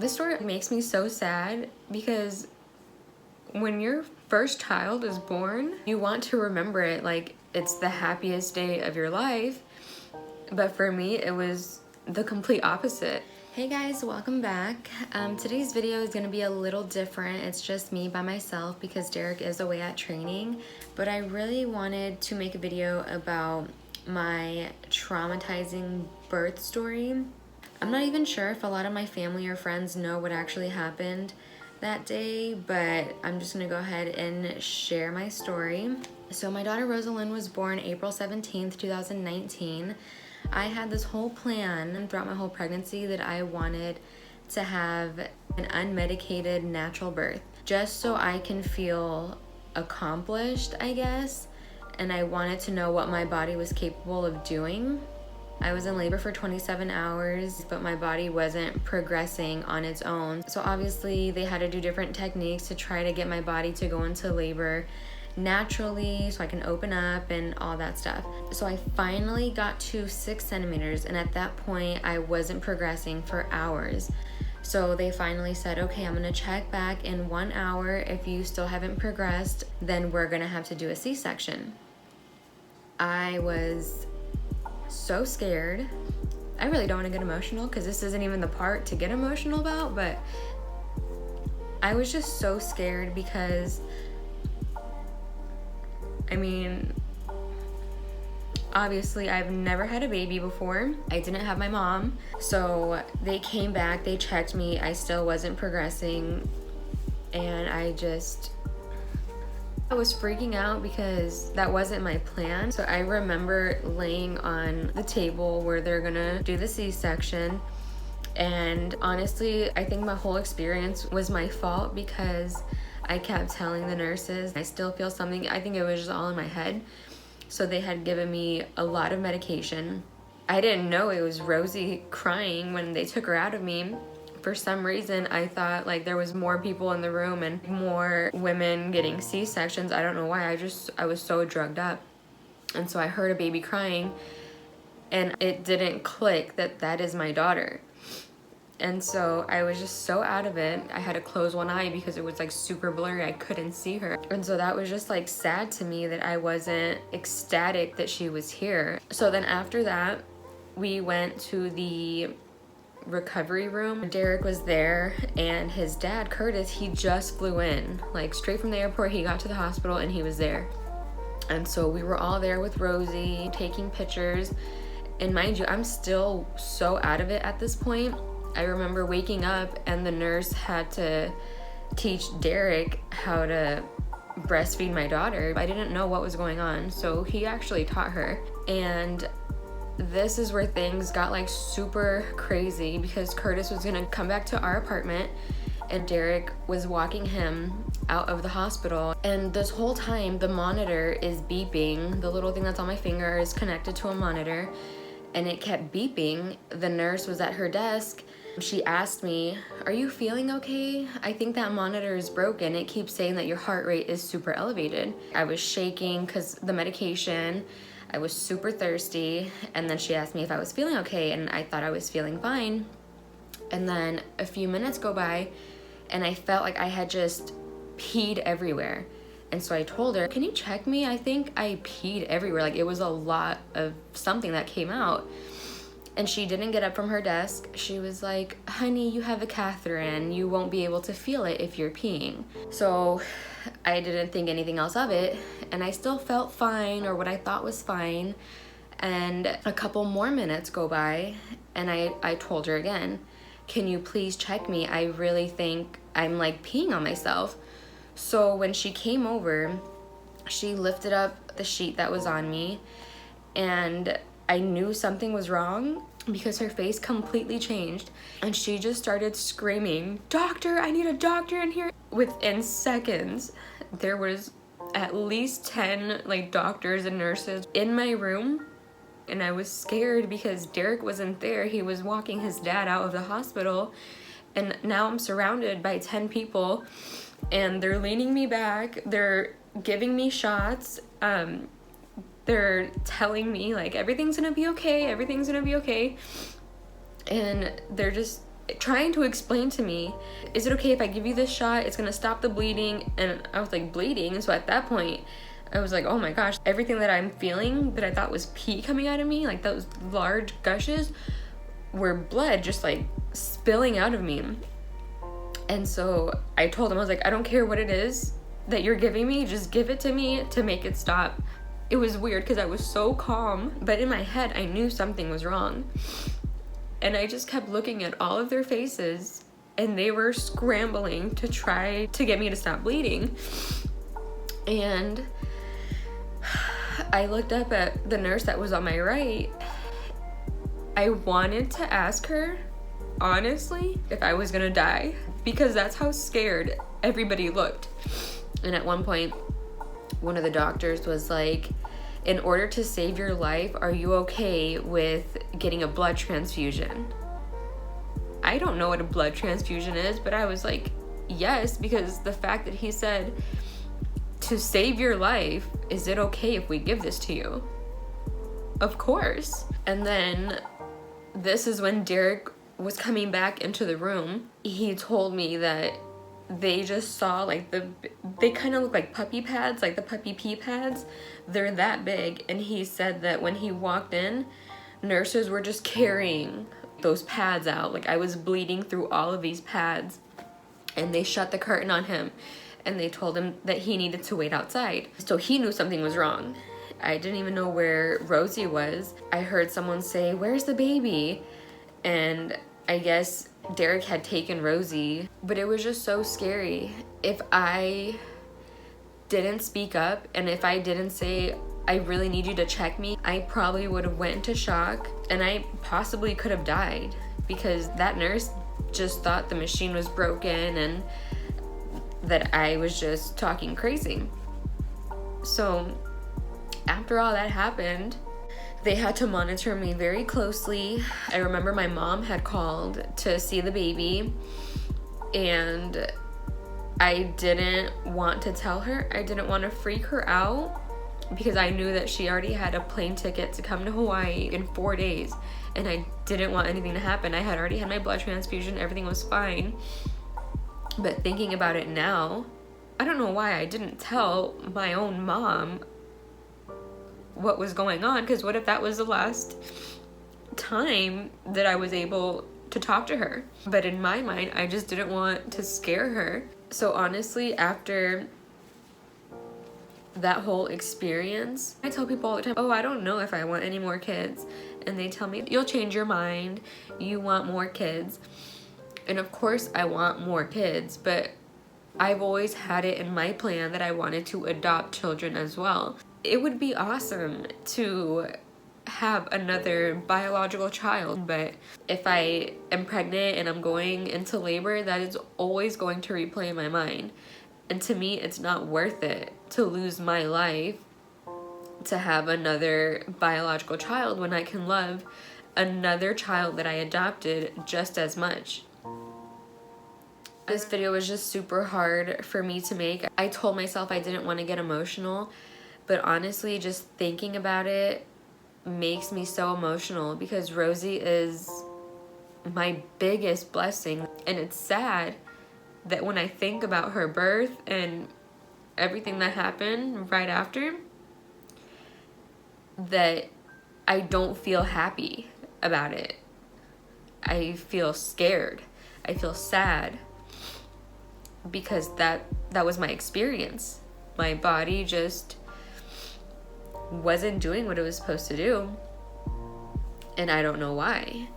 This story makes me so sad because when your first child is born, you want to remember it like it's the happiest day of your life. But for me, it was the complete opposite. Hey guys, welcome back. Today's video is gonna be a little different. It's just me by myself because Derick is away at training. But I really wanted to make a video about my traumatizing birth story. I'm not even sure if a lot of my family or friends know what actually happened that day, but I'm just gonna go ahead and share my story. So my daughter Rosalind was born April 17th, 2019. I had this whole plan throughout my whole pregnancy that I wanted to have an unmedicated natural birth, just so I can feel accomplished, I guess, and I wanted to know what my body was capable of doing. I was in labor for 27 hours, but my body wasn't progressing on its own. So obviously they had to do different techniques to try to get my body to go into labor naturally so I can open up and all that stuff. So I finally got to 6 centimeters, and at that point I wasn't progressing for hours. So they finally said, okay, I'm gonna check back in 1 hour. If you still haven't progressed, then we're gonna have to do a C-section. I was so scared. I really don't want to get emotional because this isn't even the part to get emotional about, but I was just so scared because, I mean, obviously I've never had a baby before. I didn't have my mom. So they came back, they checked me, I still wasn't progressing, and I was freaking out because that wasn't my plan. So I remember laying on the table where they're gonna do the C-section, and honestly, I think my whole experience was my fault because I kept telling the nurses I still feel something. I think it was just all in my head. So they had given me a lot of medication. I didn't know it was Rosie crying when they took her out of me. For some reason, I thought like there was more people in the room and more women getting C-sections. I don't know why. I was so drugged up. And so I heard a baby crying, and it didn't click that that is my daughter. And so I was just so out of it. I had to close one eye because it was like super blurry. I couldn't see her. And so that was just like sad to me that I wasn't ecstatic that she was here. So then after that, we went to the recovery room. Derick was there, and his dad, Curtis, he just flew in. Like straight from the airport, he got to the hospital and he was there. And so we were all there with Rosie, taking pictures. And mind you, I'm still so out of it at this point. I remember waking up and the nurse had to teach Derick how to breastfeed my daughter. I didn't know what was going on, so he actually taught her. And this is where things got like super crazy because Curtis was gonna come back to our apartment and Derick was walking him out of the hospital. And this whole time the monitor is beeping. The little thing that's on my finger is connected to a monitor, and it kept beeping. The nurse was at her desk. She asked me, are you feeling okay? I think that monitor is broken. It keeps saying that your heart rate is super elevated. I was shaking because the medication. I was super thirsty, and then she asked me if I was feeling okay, and I thought I was feeling fine. And then a few minutes go by, and I felt like I had just peed everywhere. And so I told her, can you check me? I think I peed everywhere. Like it was a lot of something that came out. And she didn't get up from her desk. She was like, honey, you have a catheter in. You won't be able to feel it if you're peeing. So I didn't think anything else of it, and I still felt fine, or what I thought was fine. And a couple more minutes go by, and I told her again, can you please check me? I really think I'm like peeing on myself. So when she came over, she lifted up the sheet that was on me, and I knew something was wrong because her face completely changed, and she just started screaming, doctor, I need a doctor in here. Within seconds, there was at least 10 like doctors and nurses in my room, and I was scared because Derick wasn't there. He was walking his dad out of the hospital, and now I'm surrounded by 10 people, and they're leaning me back, they're giving me shots, they're telling me like everything's gonna be okay, everything's gonna be okay, and they're just trying to explain to me, is it okay if I give you this shot? It's gonna stop the bleeding. And I was like, bleeding? And so at that point, I was like, oh my gosh, everything that I'm feeling that I thought was pee coming out of me, like those large gushes, were blood just like spilling out of me. And so I told him, I was like, I don't care what it is that you're giving me, just give it to me to make it stop. It was weird because I was so calm, but in my head, I knew something was wrong. And I just kept looking at all of their faces, and they were scrambling to try to get me to stop bleeding. And I looked up at the nurse that was on my right. I wanted to ask her, honestly, if I was gonna die, because that's how scared everybody looked. And at one point, one of the doctors was like, in order to save your life, are you okay with getting a blood transfusion? I don't know what a blood transfusion is, but I was like, yes, because the fact that he said, to save your life, is it okay if we give this to you? Of course. And then this is when Derick was coming back into the room. He told me that they just saw like they kind of look like puppy pads, like the puppy pee pads. They're that big. And he said that when he walked in, nurses were just carrying those pads out. Like I was bleeding through all of these pads, and they shut the curtain on him and they told him that he needed to wait outside. So he knew something was wrong. I didn't even know where Rosie was. I heard someone say, "Where's the baby?" And I guess Derick had taken Rosie, but it was just so scary. If I didn't speak up and if I didn't say, I really need you to check me, I probably would have went into shock, and I possibly could have died, because that nurse just thought the machine was broken and that I was just talking crazy. So after all that happened, they had to monitor me very closely. I remember my mom had called to see the baby, and I didn't want to tell her. I didn't want to freak her out, because I knew that she already had a plane ticket to come to Hawaii in 4 days, and I didn't want anything to happen. I had already had my blood transfusion. Everything was fine. But thinking about it now, I don't know why I didn't tell my own mom what was going on, because what if that was the last time that I was able to talk to her? But in my mind, I just didn't want to scare her. So honestly, after that whole experience, I tell people all the time, oh, I don't know if I want any more kids. And they tell me, you'll change your mind, you want more kids. And of course I want more kids, but I've always had it in my plan that I wanted to adopt children as well. It would be awesome to have another biological child, but if I am pregnant and I'm going into labor, that is always going to replay in my mind. And to me, it's not worth it to lose my life to have another biological child when I can love another child that I adopted just as much. This video was just super hard for me to make. I told myself I didn't want to get emotional, but honestly, just thinking about it makes me so emotional, because Rosie is my biggest blessing. And it's sad that when I think about her birth and everything that happened right after, that I don't feel happy about it. I feel scared. I feel sad, because that was my experience. My body just wasn't doing what it was supposed to do, and I don't know why.